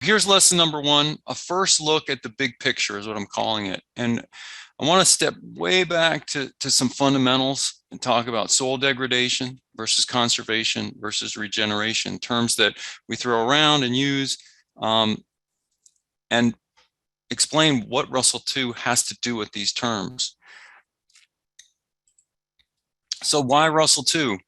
here's lesson number one, a first look at the big picture is what I'm calling it. And I want to step way back to some fundamentals and talk about soil degradation versus conservation versus regeneration, terms that we throw around and use, and explain what Russell II has to do with these terms. So why Russell II?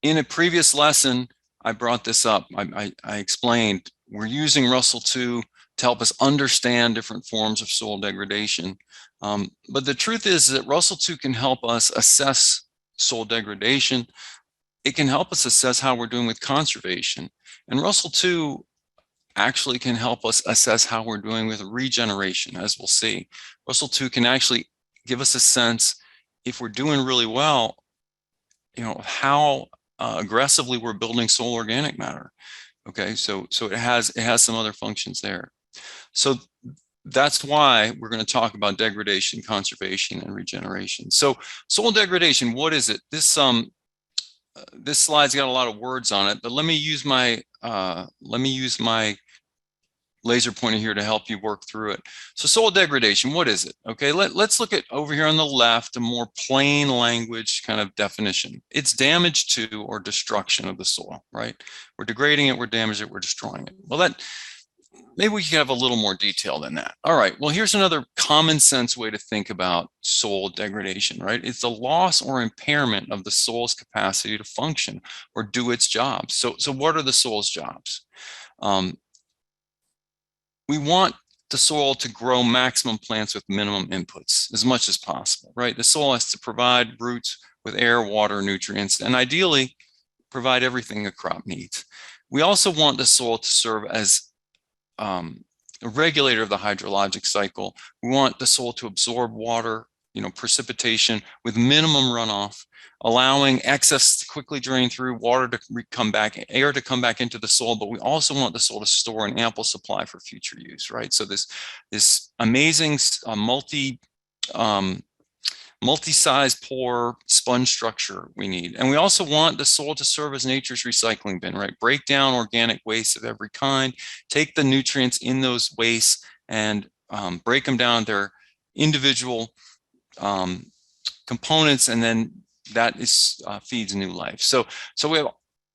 In a previous lesson, I brought this up. I explained we're using Russell II to help us understand different forms of soil degradation. But the truth is that Russell II can help us assess soil degradation. It can help us assess how we're doing with conservation. And Russell II actually can help us assess how we're doing with regeneration, as we'll see. Russell II can actually give us a sense, if we're doing really well, how aggressively we're building soil organic matter. Okay, so it has some other functions there. So that's why we're going to talk about degradation, conservation, and regeneration. So soil degradation, what is it? This slide's got a lot of words on it, but let me use my laser pointer here to help you work through it. So soil degradation, what is it? Okay, let's look at over here on the left, a more plain language kind of definition. It's damage to or destruction of the soil, right? We're degrading it, we're damaging it, we're destroying it. Well, maybe we can have a little more detail than that. All right, well, here's another common sense way to think about soil degradation, right? It's the loss or impairment of the soil's capacity to function or do its job. So what are the soil's jobs? We want the soil to grow maximum plants with minimum inputs as much as possible, right? The soil has to provide roots with air, water, nutrients, and ideally provide everything a crop needs. We also want the soil to serve as a regulator of the hydrologic cycle. We want the soil to absorb water, precipitation with minimum runoff, allowing excess to quickly drain through, water to come back, air to come back into the soil, but we also want the soil to store an ample supply for future use, right? So this amazing multi-size pore sponge structure we need. And we also want the soil to serve as nature's recycling bin, right? Break down organic waste of every kind, take the nutrients in those wastes and break them down their individual components, and then that feeds new life. So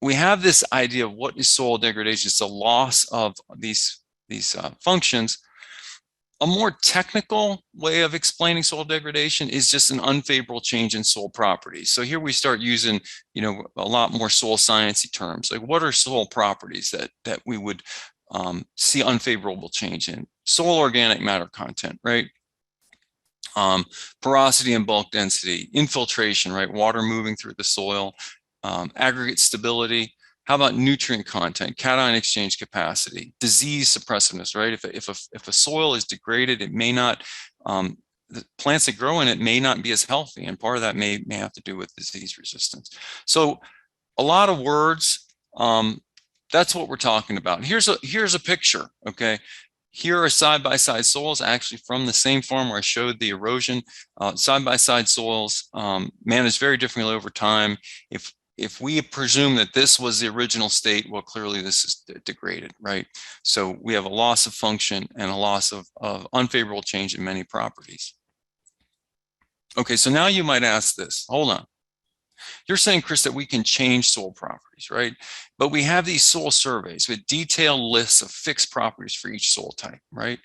we have this idea of what is soil degradation. It's the loss of these functions. A more technical way of explaining soil degradation is just an unfavorable change in soil properties. So here we start using, a lot more soil sciencey terms. Like, what are soil properties that we would see unfavorable change in? Soil organic matter content, right? Porosity and bulk density, infiltration, right? Water moving through the soil, aggregate stability. How about nutrient content, cation exchange capacity, disease suppressiveness, right? If a soil is degraded, it may not, the plants that grow in it may not be as healthy, and part of that may have to do with disease resistance. So a lot of words, that's what we're talking about. Here's a picture, okay? Here are side-by-side soils, actually from the same farm where I showed the erosion. Side-by-side soils managed very differently over time. If we presume that this was the original state, well, clearly this is degraded, right? So we have a loss of function and a loss of unfavorable change in many properties. Okay, so now you might ask this, hold on. You're saying, Chris, that we can change soil properties, right? But we have these soil surveys with detailed lists of fixed properties for each soil type, right?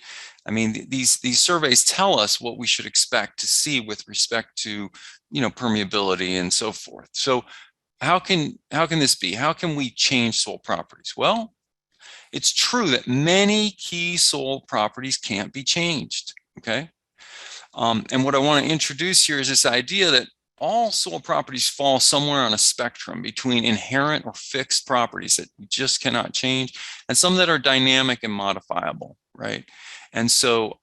I mean, these surveys tell us what we should expect to see with respect to, permeability and so forth. So how can this be? How can we change soil properties? Well, it's true that many key soil properties can't be changed, okay? And what I want to introduce here is this idea that all soil properties fall somewhere on a spectrum between inherent or fixed properties that you just cannot change, and some that are dynamic and modifiable, right? And so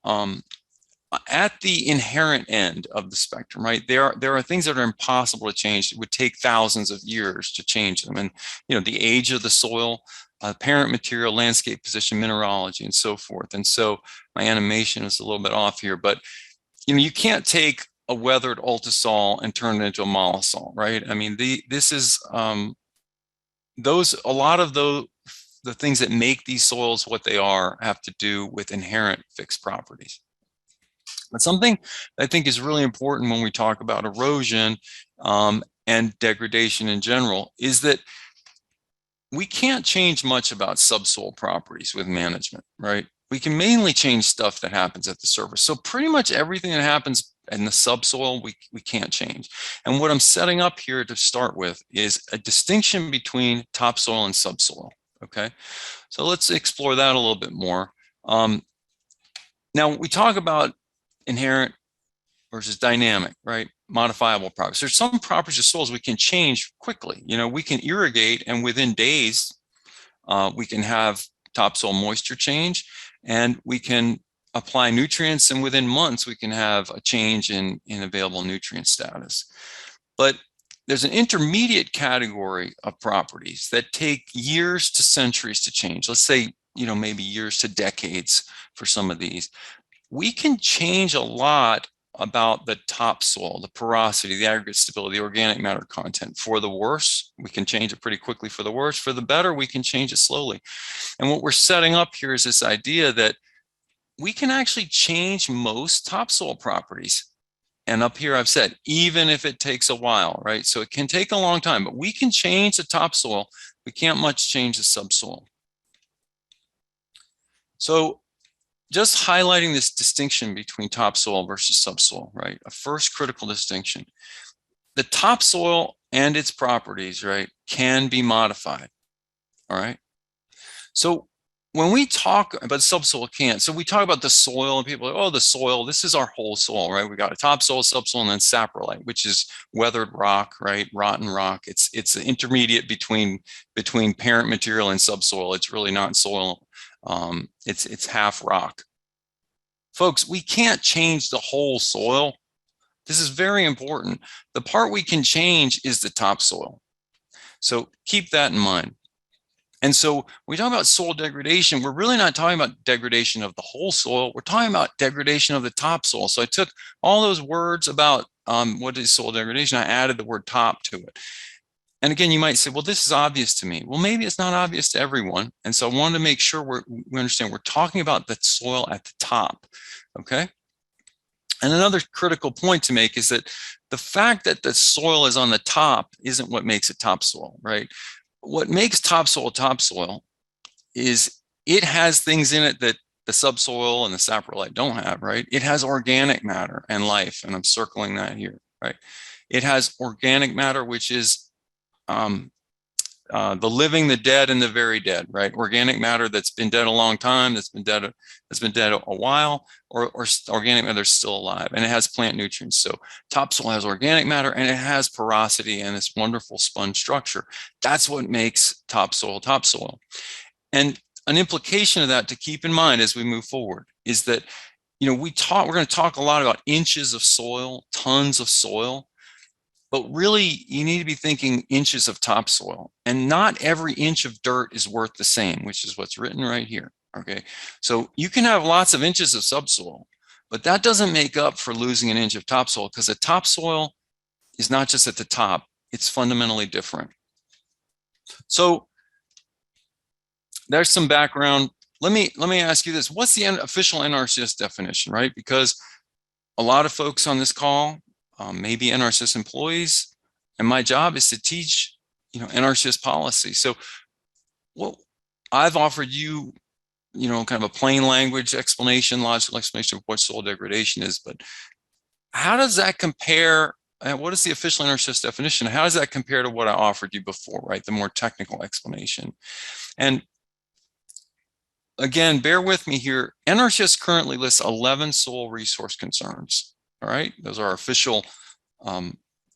at the inherent end of the spectrum, right, there are things that are impossible to change. It would take thousands of years to change them. And, the age of the soil, parent material, landscape position, mineralogy, and so forth. And so my animation is a little bit off here, but, you can't take a weathered ultisol and turn it into a mollisol, right? I mean, a lot of those the things that make these soils what they are have to do with inherent fixed properties. But something I think is really important when we talk about erosion and degradation in general is that we can't change much about subsoil properties with management, right? We can mainly change stuff that happens at the surface. So pretty much everything that happens in the subsoil, we can't change. And what I'm setting up here to start with is a distinction between topsoil and subsoil, okay? So let's explore that a little bit more. Now, we talk about inherent versus dynamic, right? Modifiable properties. There's some properties of soils we can change quickly. You know, we can irrigate and within days, we can have topsoil moisture change, and we can apply nutrients, and within months, we can have a change in available nutrient status. But there's an intermediate category of properties that take years to centuries to change. Let's say, you know, maybe years to decades for some of these. We can change a lot about the topsoil, the porosity, the aggregate stability, the organic matter content. For the worse, we can change it pretty quickly. For the worse, for the better, we can change it slowly. And what we're setting up here is this idea that we can actually change most topsoil properties. And up here, I've said, even if it takes a while, right? So it can take a long time, but we can change the topsoil. We can't much change the subsoil. So just highlighting this distinction between topsoil versus subsoil, right? A first critical distinction. The topsoil and its properties, right, can be modified, all right? So when we talk about subsoil can't, so we talk about the soil and people are like, oh, the soil, this is our whole soil, right? We got a topsoil, subsoil, and then saprolite, which is weathered rock, right? Rotten rock. It's the intermediate between parent material and subsoil. It's really not soil. It's half rock. Folks, we can't change the whole soil. This is very important. The part we can change is the topsoil. So keep that in mind. And so when we talk about soil degradation, we're really not talking about degradation of the whole soil. We're talking about degradation of the topsoil. So I took all those words about what is soil degradation, I added the word top to it. And again, you might say, well, this is obvious to me. Well, maybe it's not obvious to everyone. And so I wanted to make sure we understand we're talking about the soil at the top, okay? And another critical point to make is that the fact that the soil is on the top isn't what makes it topsoil, right? What makes topsoil is it has things in it that the subsoil and the saprolite don't have, right? It has organic matter and life, and I'm circling that here, right? It has organic matter, which is the living, the dead, and the very dead, right? Organic matter that's been dead a long time, that's been dead a while, or organic matter that's still alive, and it has plant nutrients. So topsoil has organic matter, and it has porosity and this wonderful sponge structure. That's what makes topsoil topsoil. And an implication of that to keep in mind as we move forward is that, you know, we're going to talk a lot about inches of soil, tons of soil. But really, you need to be thinking inches of topsoil, and not every inch of dirt is worth the same, which is what's written right here, okay? So you can have lots of inches of subsoil, but that doesn't make up for losing an inch of topsoil, because the topsoil is not just at the top, it's fundamentally different. So there's some background. Let me ask you this. What's the official NRCS definition, right? Because a lot of folks on this call, maybe NRCS employees, and my job is to teach, you know, NRCS policy. So, well, I've offered you, you know, kind of a plain language explanation, logical explanation of what soil degradation is, but how does that compare? What is the official NRCS definition? How does that compare to what I offered you before, right? The more technical explanation. And again, bear with me here. NRCS currently lists 11 soil resource concerns. All right, those are our official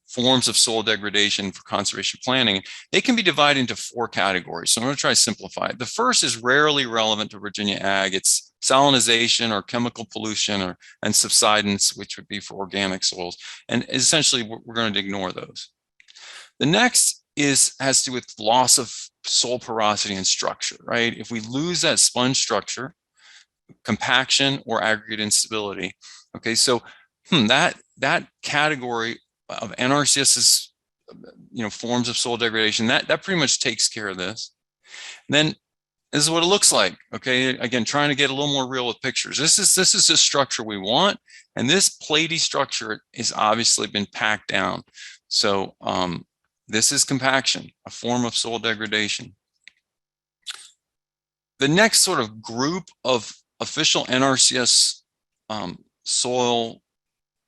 forms of soil degradation for conservation planning. They can be divided into 4 categories. So I'm going to try to simplify it. The first is rarely relevant to Virginia ag. It's salinization or chemical pollution and subsidence, which would be for organic soils. And essentially, we're going to ignore those. The next has to do with loss of soil porosity and structure, right? If we lose that sponge structure, compaction or aggregate instability, okay, so that category of NRCS's, you know, forms of soil degradation, that pretty much takes care of this. Then This is what it looks like. Okay, again, trying to get a little more real with pictures. This is the structure we want, and this platy structure is obviously been packed down. So this is compaction, a form of soil degradation. The next sort of group of official NRCS soil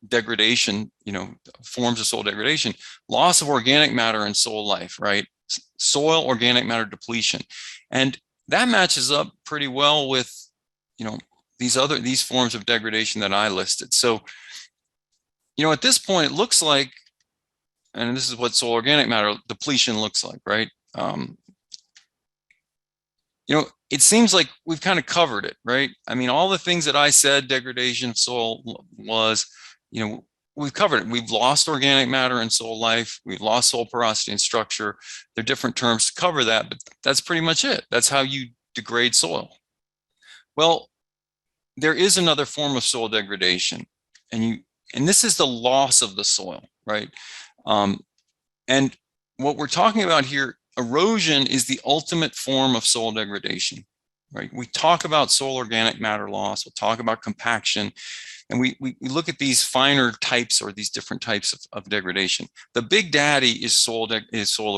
degradation, forms of soil degradation, loss of organic matter and soil life, right? Soil organic matter depletion. And that matches up pretty well with, these forms of degradation that I listed. So, at this point, it looks like, and this is what soil organic matter depletion looks like, right? It seems like we've kind of covered it, right? I mean, all the things that I said degradation of soil was, we've covered it. We've lost organic matter and soil life. We've lost soil porosity and structure. There are different terms to cover that, but that's pretty much it. That's how you degrade soil. Well, there is another form of soil degradation, and this is the loss of the soil, right? And what we're talking about here, erosion is the ultimate form of soil degradation, right? We talk about soil organic matter loss, we'll talk about compaction, and we look at these finer types or these different types of degradation. The big daddy is soil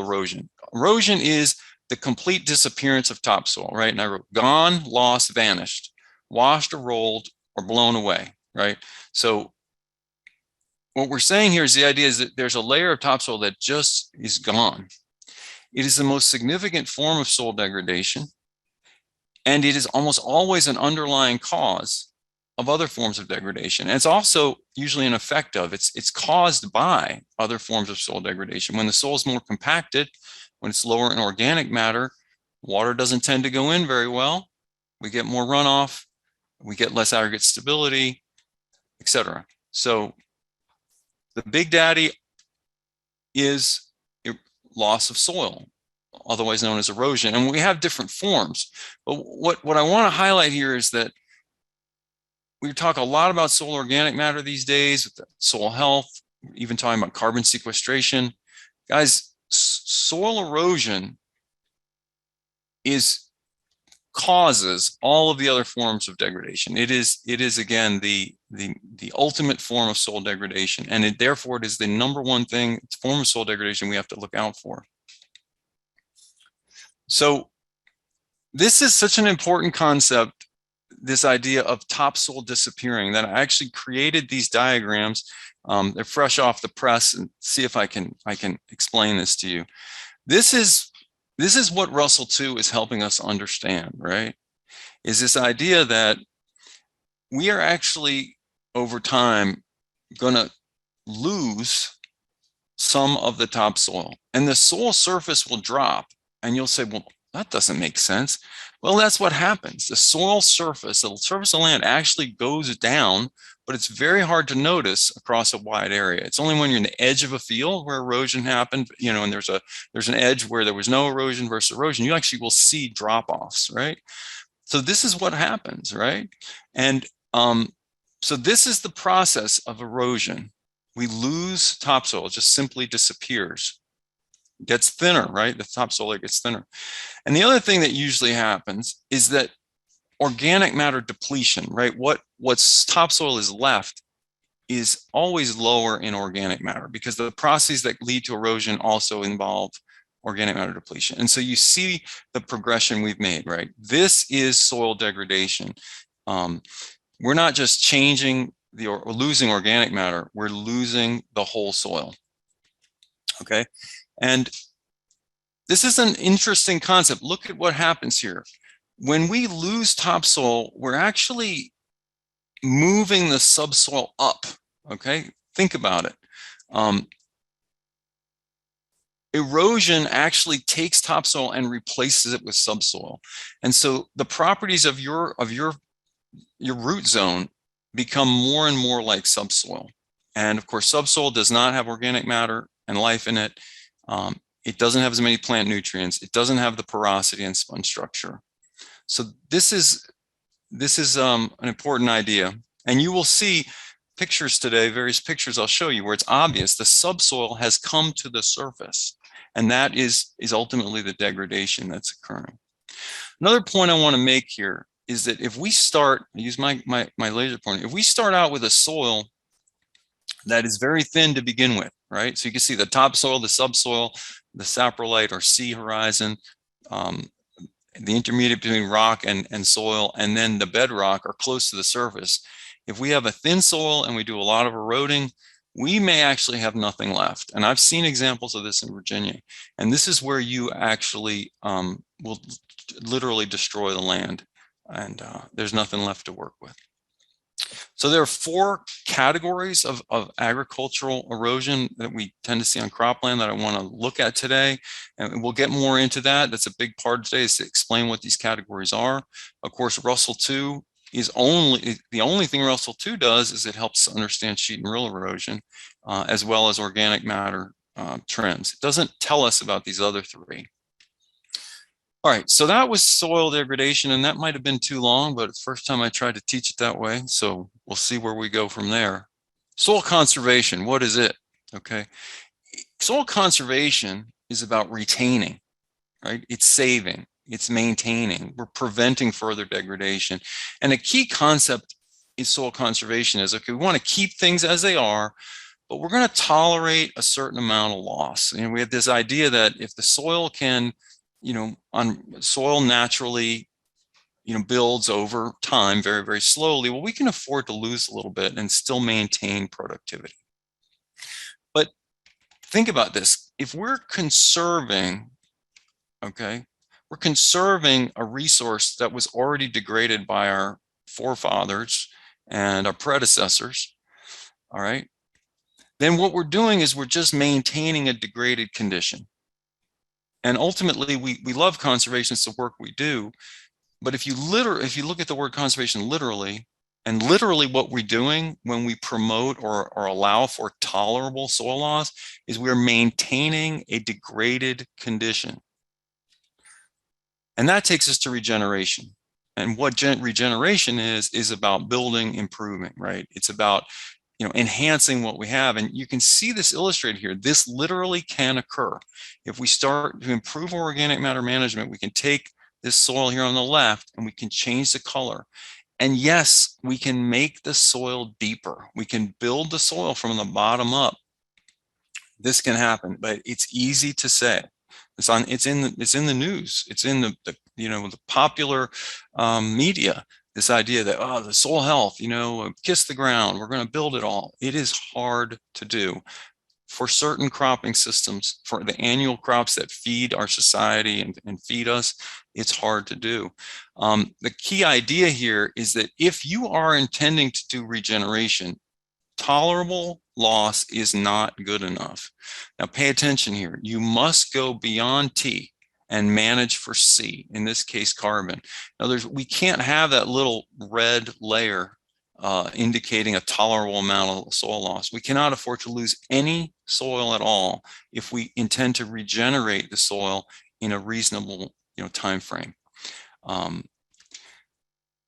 erosion. Erosion is the complete disappearance of topsoil, right? And I wrote gone, lost, vanished, washed or rolled or blown away, right? So what we're saying here is the idea is that there's a layer of topsoil that just is gone. It is the most significant form of soil degradation, and it is almost always an underlying cause of other forms of degradation. And it's also usually an effect of, it's caused by other forms of soil degradation. When the soil is more compacted, when it's lower in organic matter, water doesn't tend to go in very well. We get more runoff, we get less aggregate stability, etc. So the big daddy is loss of soil, otherwise known as erosion. And we have different forms. But what I want to highlight here is that we talk a lot about soil organic matter these days, with the soil health, even talking about carbon sequestration. Guys, soil erosion causes all of the other forms of degradation. It is again the ultimate form of soil degradation, and therefore it is the number one form of soil degradation we have to look out for. So this is such an important concept, this idea of topsoil disappearing, that I actually created these diagrams. They're fresh off the press, and see if I can explain this to you. This is what Russell 2 is helping us understand, right? Is this idea that we are actually, over time, going to lose some of the topsoil, and the soil surface will drop. And you'll say, well, that doesn't make sense. Well, that's what happens. The soil surface, the surface of land actually goes down, but it's very hard to notice across a wide area. It's only when you're in the edge of a field where erosion happened, and there's an edge where there was no erosion versus erosion, you actually will see drop-offs, right? So this is what happens, right? And so this is the process of erosion. We lose topsoil, it just simply disappears. It gets thinner, right? The topsoil layer gets thinner. And the other thing that usually happens is that organic matter depletion, right? What's topsoil is left is always lower in organic matter, because the processes that lead to erosion also involve organic matter depletion. And so you see the progression we've made, right? This is soil degradation. We're not just changing or losing organic matter, we're losing the whole soil, okay? And this is an interesting concept. Look at what happens here. When we lose topsoil, we're actually moving the subsoil up, okay? Think about it. Erosion actually takes topsoil and replaces it with subsoil. And so the properties of your root zone become more and more like subsoil. And of course, subsoil does not have organic matter and life in it. It doesn't have as many plant nutrients. It doesn't have the porosity and sponge structure. So this is an important idea. And you will see pictures today, various pictures I'll show you, where it's obvious the subsoil has come to the surface. And that is ultimately the degradation that's occurring. Another point I want to make here is that if we start, I use my laser pointer, if we start out with a soil that is very thin to begin with, right? So you can see the topsoil, the subsoil, the saprolite or sea horizon, the intermediate between rock and soil, and then the bedrock are close to the surface. If we have a thin soil and we do a lot of eroding, we may actually have nothing left. And I've seen examples of this in Virginia. And this is where you actually will literally destroy the land, and there's nothing left to work with. So there are 4 categories of agricultural erosion that we tend to see on cropland that I want to look at today. And we'll get more into that. That's a big part of today, is to explain what these categories are. Of course, Russell 2 is the only thing Russell 2 does is it helps understand sheet and rill erosion, as well as organic matter trends. It doesn't tell us about these other 3. All right, so that was soil degradation, and that might have been too long, but it's the first time I tried to teach it that way. So we'll see where we go from there. Soil conservation, what is it? Okay, soil conservation is about retaining, right? It's saving, it's maintaining, we're preventing further degradation. And a key concept in soil conservation is, okay, we want to keep things as they are, but we're going to tolerate a certain amount of loss. And we have this idea that if the soil can, soil naturally, builds over time very, very slowly, well, we can afford to lose a little bit and still maintain productivity. But think about this. If we're conserving, okay, we're conserving a resource that was already degraded by our forefathers and our predecessors, all right, then what we're doing is we're just maintaining a degraded condition. And ultimately, we love conservation, it's the work we do. But if you look at the word conservation literally, and literally what we're doing when we promote or allow for tolerable soil loss is we're maintaining a degraded condition. And that takes us to regeneration. And what regeneration is about building, improving, right? It's about enhancing what we have. And you can see this illustrated here. This literally can occur. If we start to improve organic matter management, we can take this soil here on the left and we can change the color. And yes, we can make the soil deeper. We can build the soil from the bottom up. This can happen, but it's easy to say. It's in the news. It's in the popular media. This idea that, oh, the soil health, kiss the ground, we're going to build it all. It is hard to do. For certain cropping systems, for the annual crops that feed our society and feed us, it's hard to do. The key idea here is that if you are intending to do regeneration, tolerable loss is not good enough. Now pay attention here. You must go beyond T and manage for C, in this case, carbon. Now we can't have that little red layer indicating a tolerable amount of soil loss. We cannot afford to lose any soil at all if we intend to regenerate the soil in a reasonable time frame.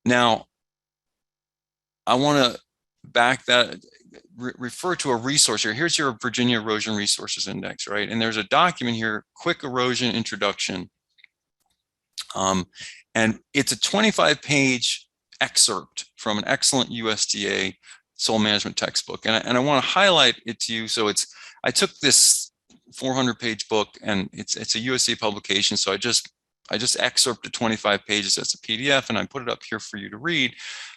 Now, I want to back that, refer to a resource here. Here's your Virginia Erosion Resources Index, right? And there's a document here, Quick Erosion Introduction. And it's a 25-page excerpt from an excellent USDA soil management textbook. And I want to highlight it to you. So I took this 400-page book, and it's a USDA publication. So I just excerpted 25 pages as a PDF, and I put it up here for you to read.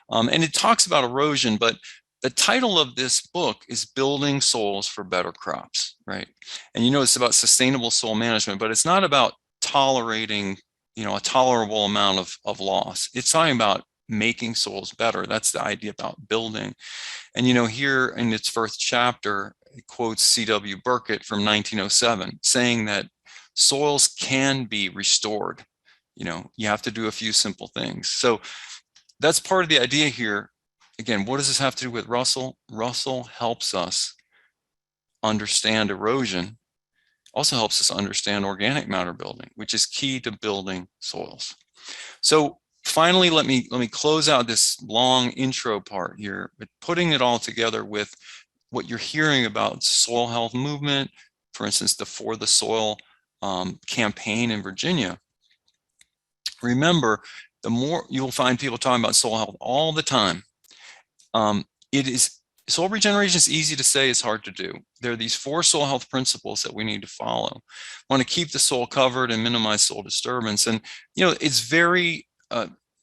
And it talks about erosion, but the title of this book is Building Soils for Better Crops, right? And it's about sustainable soil management, but it's not about tolerating, a tolerable amount of loss. It's talking about making soils better. That's the idea about building. And here in its first chapter, it quotes C.W. Burkett from 1907, saying that soils can be restored. You have to do a few simple things. So that's part of the idea here. Again, what does this have to do with Russell? Russell helps us understand erosion, also helps us understand organic matter building, which is key to building soils. So finally, let me close out this long intro part here, but putting it all together with what you're hearing about soil health movement, for instance, the For the Soil campaign in Virginia. Remember, the more you will find people talking about soil health all the time. Soil regeneration is easy to say, it's hard to do. There are these 4 soil health principles that we need to follow. We want to keep the soil covered and minimize soil disturbance. And, it's very,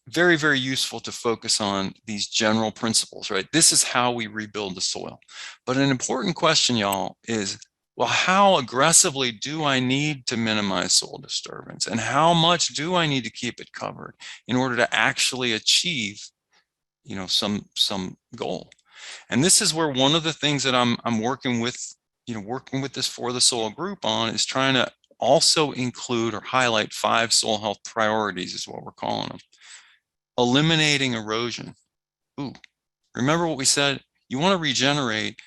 very useful to focus on these general principles, right? This is how we rebuild the soil. But an important question, y'all, is, well, how aggressively do I need to minimize soil disturbance? And how much do I need to keep it covered in order to actually achieve, some goal? And this is where one of the things that I'm working with, working with this For the Soil group on, is trying to also include or highlight 5 soil health priorities, is what we're calling them. Eliminating erosion. Ooh, remember what we said? You want to regenerate.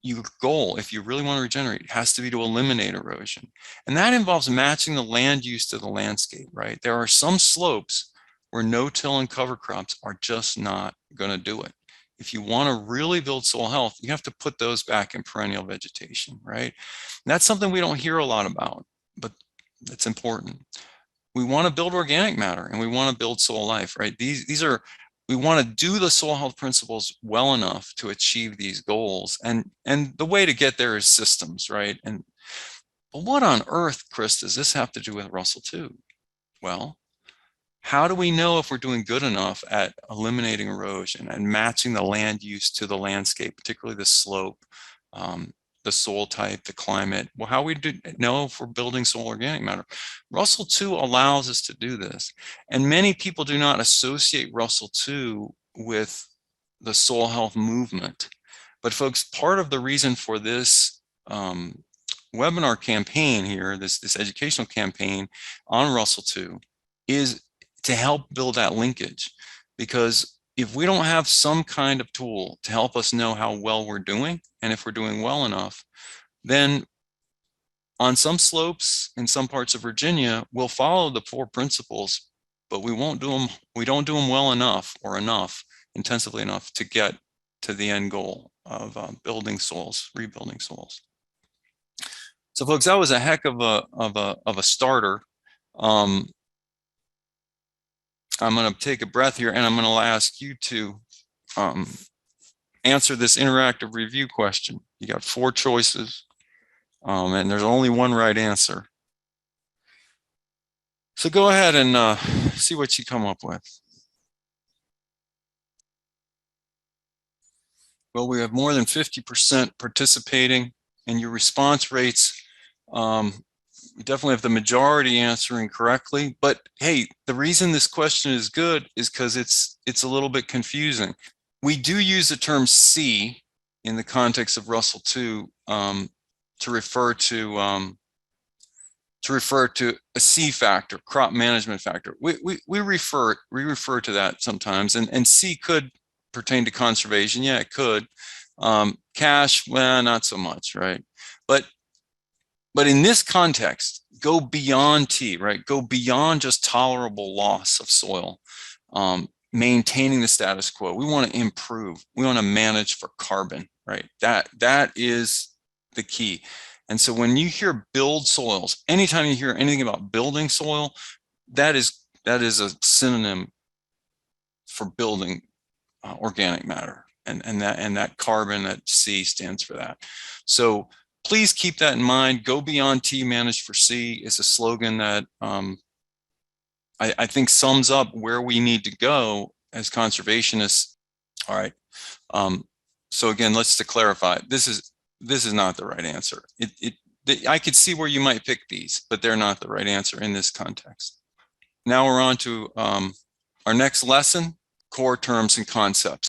Your goal, if you really want to regenerate, has to be to eliminate erosion. And that involves matching the land use to the landscape, right? There are some slopes where no-till and cover crops are just not going to do it. If you want to really build soil health, you have to put those back in perennial vegetation, right? And that's something we don't hear a lot about, but it's important. We want to build organic matter and we want to build soil life, right? We want to do the soil health principles well enough to achieve these goals. And the way to get there is systems, right? But what on earth, Chris, does this have to do with Russell 2? Well, how do we know if we're doing good enough at eliminating erosion and matching the land use to the landscape, particularly the slope, the soil type, the climate? Well, how we know if we're building soil organic matter? Russell 2 allows us to do this. And many people do not associate Russell 2 with the soil health movement. But folks, part of the reason for this webinar campaign here, this educational campaign on Russell 2, is to help build that linkage. Because if we don't have some kind of tool to help us know how well we're doing, and if we're doing well enough, then on some slopes in some parts of Virginia, we'll follow the 4 principles, but we don't do them well enough or intensively enough to get to the end goal of building soils, rebuilding soils. So folks, that was a heck of a starter. I'm going to take a breath here and I'm going to ask you to answer this interactive review question. You got 4 choices and there's only one right answer. So go ahead and see what you come up with. Well, we have more than 50% participating, and your response rates, we definitely have the majority answering correctly. But hey, the reason this question is good is because it's a little bit confusing. We do use the term C in the context of Russell 2 to refer to a C factor, crop management factor. We refer to that sometimes, and C could pertain to conservation. Yeah, it could. Cash, well, not so much, right? But in this context, go beyond T, right? Go beyond just tolerable loss of soil, maintaining the status quo. We want to improve. We want to manage for carbon, right? That is the key. And so when you hear build soils, anytime you hear anything about building soil, that is a synonym for building organic matter, and that carbon, that C stands for that. So please keep that in mind. Go beyond T, manage for C is a slogan that I think sums up where we need to go as conservationists. All right. So again, let's to clarify, this is not the right answer. I could see where you might pick these, but they're not the right answer in this context. Now we're on to our next lesson, core terms and concepts.